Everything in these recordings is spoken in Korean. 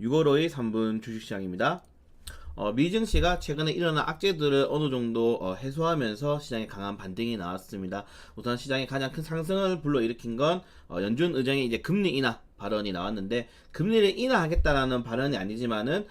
6월 5일 3분 주식시장입니다. 미증시가 최근에 일어난 악재들을 어느 정도 해소하면서 시장에 강한 반등이 나왔습니다. 우선 시장에 가장 큰 상승을 불러일으킨 건 연준 의장의 이제 금리 인하 발언이 나왔는데, 금리를 인하하겠다라는 발언이 아니지만은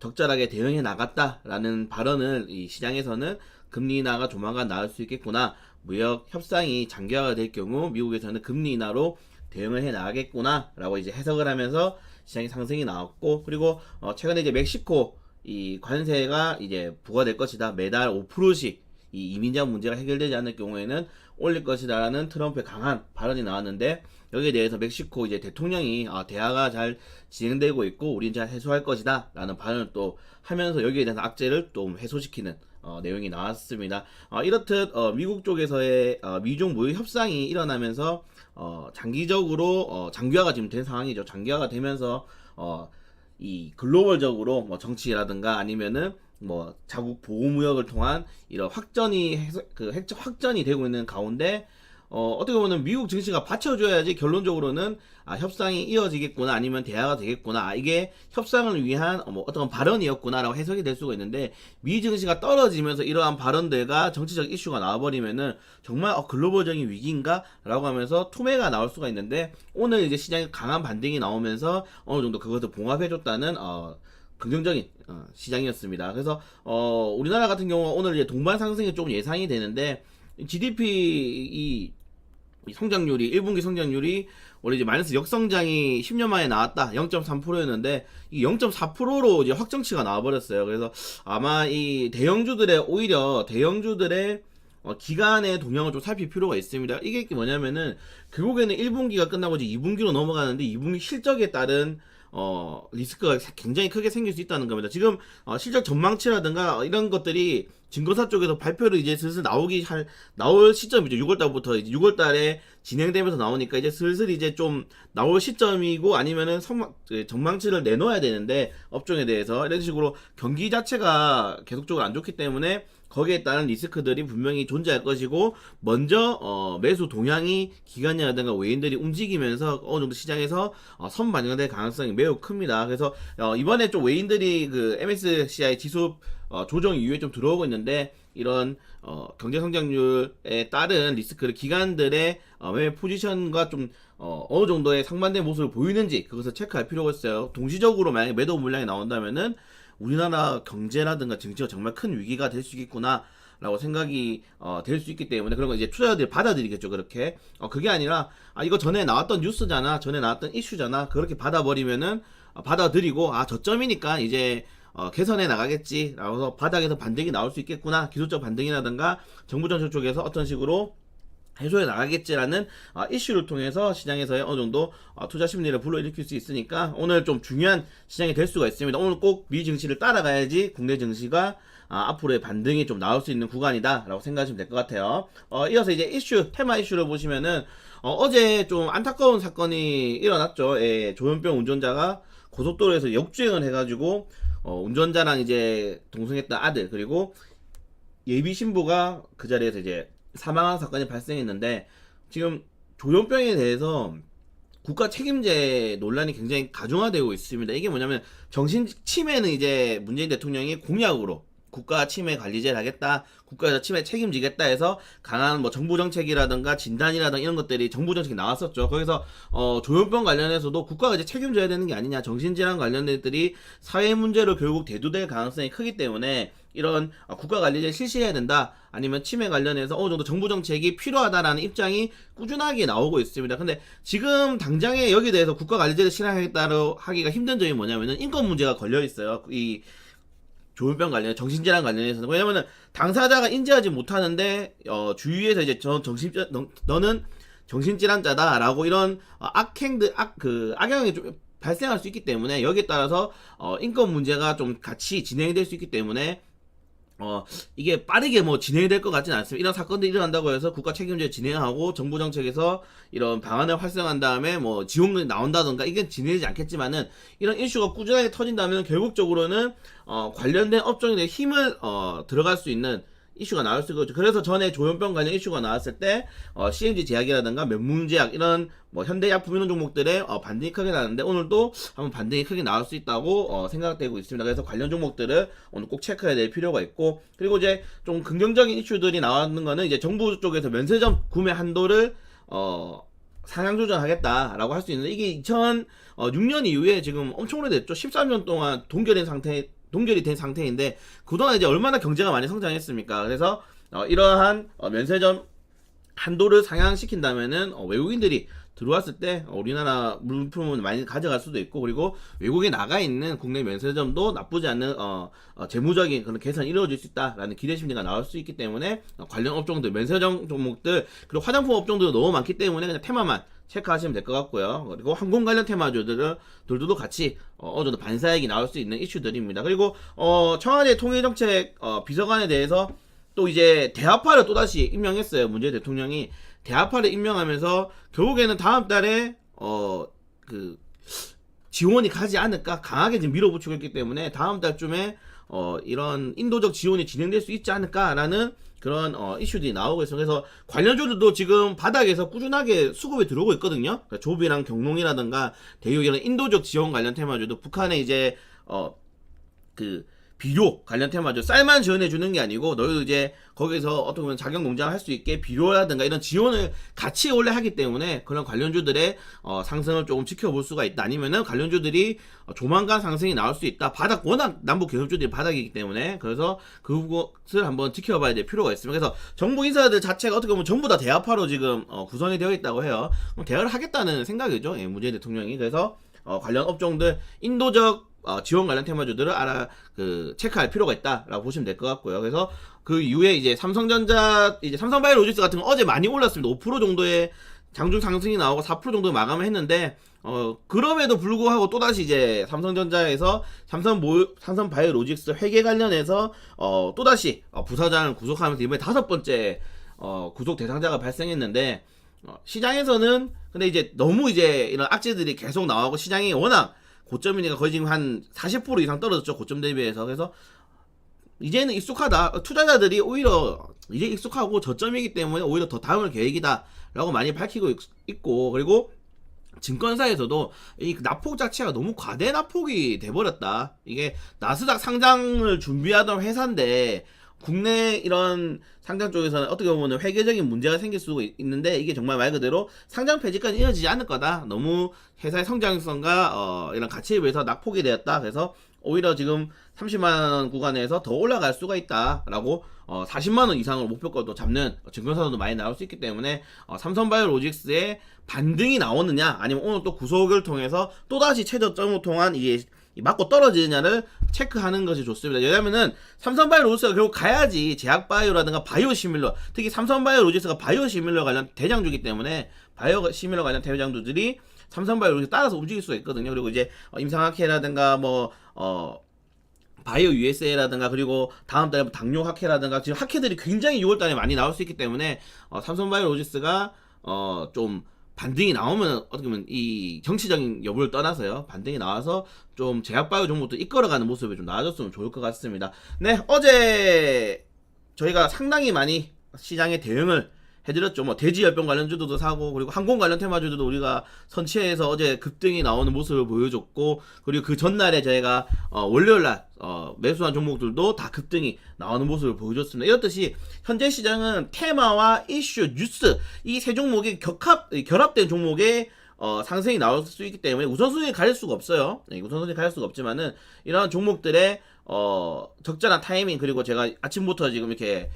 적절하게 대응해 나갔다라는 발언을 이 시장에서는 금리 인하가 조만간 나올 수 있겠구나, 무역 협상이 장기화가 될 경우 미국에서는 금리 인하로 대응을 해 나가겠구나 라고 이제 해석을 하면서 시장의 상승이 나왔고, 그리고 최근에 이제 멕시코 이 관세가 이제 부과될 것이다, 매달 5%씩 이 이민자 문제가 해결되지 않을 경우에는 올릴 것이다라는 트럼프의 강한 발언이 나왔는데, 여기에 대해서 멕시코 이제 대통령이 대화가 잘 진행되고 있고 우리는 잘 해소할 것이다 라는 발언을 또 하면서 여기에 대한 악재를 좀 해소시키는 내용이 나왔습니다. 이렇듯 미국 쪽에서의 미중 무역 협상이 일어나면서 장기적으로 장기화가 지금 된 상황이죠. 장기화가 되면서 이 글로벌적으로 뭐 정치라든가 아니면은 뭐 자국 보호 무역을 통한 이런 확전이 되고 있는 가운데 어떻게 보면 미국 증시가 받쳐줘야지 결론적으로는 협상이 이어지겠구나, 아니면 대화가 되겠구나, 이게 협상을 위한 어떤 발언이었구나라고 해석이 될 수가 있는데, 미 증시가 떨어지면서 이러한 발언들과 정치적 이슈가 나와버리면은 정말 글로벌적인 위기인가? 라고 하면서 투매가 나올 수가 있는데, 오늘 이제 시장에 강한 반등이 나오면서 어느 정도 그것을 봉합해줬다는 긍정적인 시장이었습니다. 그래서 우리나라 같은 경우 오늘 이제 동반 상승이 좀 예상이 되는데, GDP 이 성장률이 1분기 성장률이 원래 이제 마이너스 역성장이 10년 만에 나왔다 0.3%였는데 이 0.4%로 이제 확정치가 나와버렸어요. 그래서 아마 이 오히려 대형주들의 기간의 동향을 좀 살필 필요가 있습니다. 이게 뭐냐면은 결국에는 1분기가 끝나고 이제 2분기로 넘어가는데 2분기 실적에 따른 리스크가 굉장히 크게 생길 수 있다는 겁니다. 지금 실적 전망치라든가 이런 것들이 증거사 쪽에서 발표를 이제 슬슬 나올 시점이죠. 6월달부터 이제 6월달에 진행되면서 나오니까 이제 슬슬 이제 좀 나올 시점이고, 아니면은 전망치를 내놓아야 되는데 업종에 대해서 이런 식으로 경기 자체가 계속적으로 안 좋기 때문에 거기에 따른 리스크들이 분명히 존재할 것이고, 먼저 매수 동향이 기관이라든가 외인들이 움직이면서 어느 정도 시장에서 선반영될 가능성이 매우 큽니다. 그래서 이번에 좀 외인들이 그 MSCI 지수 조정 이후에 좀 들어오고 있는데, 이런 경제 성장률에 따른 리스크를 기관들의 매매 포지션과 좀 어느 정도의 상반된 모습을 보이는지 그것을 체크할 필요가 있어요. 동시적으로 만약에 매도 물량이 나온다면은 우리나라 경제라든가 정치가 정말 큰 위기가 될 수 있겠구나 라고 생각이 될 수 있기 때문에, 그런 거 이제 투자자들이 받아들이겠죠. 그렇게 그게 아니라 이거 전에 나왔던 뉴스잖아, 전에 나왔던 이슈잖아, 그렇게 받아버리면은 받아들이고 저점이니까 이제 개선해 나가겠지 라고 해서 바닥에서 반등이 나올 수 있겠구나, 기술적 반등이라든가 정부 정책 쪽에서 어떤 식으로 해소해 나가겠지라는 이슈를 통해서 시장에서의 어느 정도 투자 심리를 불러일으킬 수 있으니까 오늘 좀 중요한 시장이 될 수가 있습니다. 오늘 꼭 미 증시를 따라가야지 국내 증시가 앞으로의 반등이 좀 나올 수 있는 구간이다 라고 생각하시면 될 것 같아요. 이어서 이제 테마 이슈를 보시면은 어제 좀 안타까운 사건이 일어났죠. 조현병 운전자가 고속도로에서 역주행을 해가지고 운전자랑 이제 동승했던 아들, 그리고 예비 신부가 그 자리에서 이제 사망한 사건이 발생했는데, 지금 조현병에 대해서 국가 책임제 논란이 굉장히 가중화되고 있습니다. 이게 뭐냐면 정신 치매는 이제 문재인 대통령이 공약으로 국가 치매 관리제를 하겠다, 국가에서 치매 책임지겠다 해서 강한 뭐 정부 정책이라든가 진단이라든가 이런 것들이 정부 정책이 나왔었죠. 거기서 조현병 관련해서도 국가가 이제 책임져야 되는 게 아니냐, 정신질환 관련된 것들이 사회 문제로 결국 대두될 가능성이 크기 때문에 이런 국가 관리제를 실시해야 된다, 아니면 치매 관련해서 어느 정도 정부 정책이 필요하다라는 입장이 꾸준하게 나오고 있습니다. 근데 지금 당장에 여기에 대해서 국가 관리제를 실행하겠다고 하기가 힘든 점이 뭐냐면은 인권 문제가 걸려 있어요. 이 조현병 관련, 정신질환 관련해서는. 왜냐면은 당사자가 인지하지 못하는데 주위에서 이제 너는 정신질환자다라고 이런 악영향이 좀 발생할 수 있기 때문에, 여기에 따라서 인권 문제가 좀 같이 진행될 수 있기 때문에 이게 빠르게 뭐 진행이 될 것 같지는 않습니다. 이런 사건들이 일어난다고 해서 국가 책임제 진행하고 정부 정책에서 이런 방안을 활성화한 다음에 뭐 지원금이 나온다던가 이게 진행되지 않겠지만은, 이런 이슈가 꾸준하게 터진다면 결국적으로는 관련된 업종에 대해 힘을 들어갈 수 있는 이슈가 나올 수가 있죠. 그래서 전에 조현병 관련 이슈가 나왔을 때 CMG 제약이라든가 면문제약 이런 뭐 현대약품 이런 종목들의 반등이 크게 나는데 오늘도 한번 반등이 크게 나올 수 있다고 생각되고 있습니다. 그래서 관련 종목들을 오늘 꼭 체크해야 될 필요가 있고, 그리고 이제 좀 긍정적인 이슈들이 나오는 거는 이제 정부 쪽에서 면세점 구매 한도를 상향 조정하겠다라고 할 수 있는데, 이게 2006년 이후에 지금 엄청 오래됐죠. 13년 동안 동결이 된 상태인데 그동안 이제 얼마나 경제가 많이 성장했습니까? 그래서 이러한 면세점 한도를 상향시킨다면은 외국인들이 들어왔을 때 우리나라 물품을 많이 가져갈 수도 있고, 그리고 외국에 나가 있는 국내 면세점도 나쁘지 않은 재무적인 그런 개선이 이루어질 수 있다라는 기대 심리가 나올 수 있기 때문에 관련 업종들, 면세점 종목들, 그리고 화장품 업종들도 너무 많기 때문에 그냥 테마만 체크하시면 될 것 같고요. 그리고 항공 관련 테마주들도 같이 어느 정도 반사액이 나올 수 있는 이슈들입니다. 그리고 청와대 통일정책 비서관에 대해서 또 이제 대화파를 또다시 임명했어요. 문재인 대통령이 대화파를 임명하면서 결국에는 다음 달에 그 지원이 가지 않을까 강하게 지금 밀어붙이고 있기 때문에 다음 달쯤에 이런 인도적 지원이 진행될 수 있지 않을까라는 그런 이슈들이 나오고 있어요. 그래서 관련주들도 지금 바닥에서 꾸준하게 수급이 들어오고 있거든요. 그러니까 조비랑 경농이라든가 대유 이런 인도적 지원 관련 테마주도 북한에 이제 그 비료 관련 테마죠. 쌀만 지원해 주는 게 아니고 너희도 이제 거기서 어떻게 보면 자격 농장을 할 수 있게 비료라든가 이런 지원을 같이 원래 하기 때문에 그런 관련주들의 상승을 조금 지켜볼 수가 있다. 아니면은 관련주들이 조만간 상승이 나올 수 있다. 바닥, 워낙 남북 경협주들이 바닥이기 때문에 그래서 그것을 한번 지켜봐야 될 필요가 있습니다. 그래서 정부 인사들 자체가 어떻게 보면 전부 다 대화파로 지금 구성이 되어 있다고 해요. 대화를 하겠다는 생각이죠. 예, 문재인 대통령이. 그래서 관련 업종들 인도적 지원 관련 테마주들을 체크할 필요가 있다라고 보시면 될 것 같고요. 그래서 그 이후에 이제 삼성전자, 이제 삼성바이오로직스 같은 거 어제 많이 올랐습니다. 5% 정도의 장중 상승이 나오고 4% 정도 마감을 했는데, 그럼에도 불구하고 또다시 이제 삼성전자에서 삼성바이오로직스 회계 관련해서, 또다시, 부사장을 구속하면서 이번에 5번째, 구속 대상자가 발생했는데, 시장에서는, 근데 이제 너무 이제 이런 악재들이 계속 나오고 시장이 워낙 고점이니까 거의 지금 한 40% 이상 떨어졌죠. 고점 대비해서. 그래서 이제는 익숙하다. 투자자들이 오히려 이제 익숙하고 저점이기 때문에 오히려 더 다음을 계획이다 라고 많이 밝히고 있고, 그리고 증권사에서도 이 납폭 자체가 너무 과대 납폭이 돼버렸다. 이게 나스닥 상장을 준비하던 회사인데 국내 이런 상장 쪽에서는 어떻게 보면 회계적인 문제가 생길 수도 있는데, 이게 정말 말 그대로 상장 폐지까지 이어지지 않을 거다. 너무 회사의 성장성과 이런 가치에 비해서 낙폭이 되었다. 그래서 오히려 지금 30만원 구간에서 더 올라갈 수가 있다라고 40만원 이상을 목표가도 잡는 증권사도 많이 나올 수 있기 때문에 삼성바이오로직스의 반등이 나오느냐, 아니면 오늘 또 구속을 통해서 또다시 최저점을 통한 이게 맞고 떨어지느냐를 체크하는 것이 좋습니다. 왜냐면은 삼성바이오로직스가 결국 가야지 제약바이오라든가 바이오시밀러, 특히 삼성바이오로직스가 바이오시밀러 관련 대장주기 때문에 바이오시밀러 관련 대장주들이 삼성바이오로직스 따라서 움직일 수가 있거든요. 그리고 이제 임상학회라든가 바이오 USA라든가, 그리고 다음 달에 당뇨 학회라든가, 지금 학회들이 굉장히 6월 달에 많이 나올 수 있기 때문에 삼성바이오로직스가 좀 반등이 나오면 어떻게 보면 이 정치적인 여부를 떠나서요, 반등이 나와서 좀 제약바이오 종목도 이끌어가는 모습이 좀 나아졌으면 좋을 것 같습니다. 네, 어제 저희가 상당히 많이 시장에 대응을 해드렸죠. 돼지열병 관련주도 사고, 그리고 항공 관련 테마주도 우리가 선취해서 어제 급등이 나오는 모습을 보여줬고, 그리고 그 전날에 저희가 월요일날 매수한 종목들도 다 급등이 나오는 모습을 보여줬습니다. 이렇듯이 현재 시장은 테마와 이슈, 뉴스 이 세 종목이 결합된 종목의 상승이 나올 수 있기 때문에 우선순위를 가릴 수가 없어요. 우선순위를 가릴 수가 없지만은 이러한 종목들의 적절한 타이밍, 그리고 제가 아침부터 지금 이렇게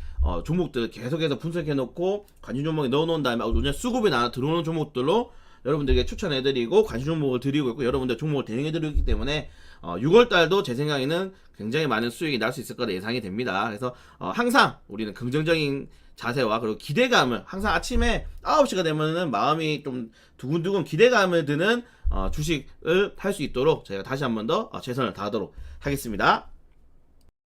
종목들 계속해서 분석해놓고 관심 종목에 넣어놓은 다음에 오늘 수급이 들어오는 종목들로 여러분들에게 추천해드리고 관심 종목을 드리고 있고, 여러분들 종목을 대응해드리고 있기 때문에 6월달도 제 생각에는 굉장히 많은 수익이 날 수 있을 거라 예상이 됩니다. 그래서 항상 우리는 긍정적인 자세와 그리고 기대감을, 항상 아침에 9시가 되면은 마음이 좀 두근두근 기대감을 드는 주식을 할 수 있도록 제가 다시 한 번 더 최선을 다하도록 하겠습니다.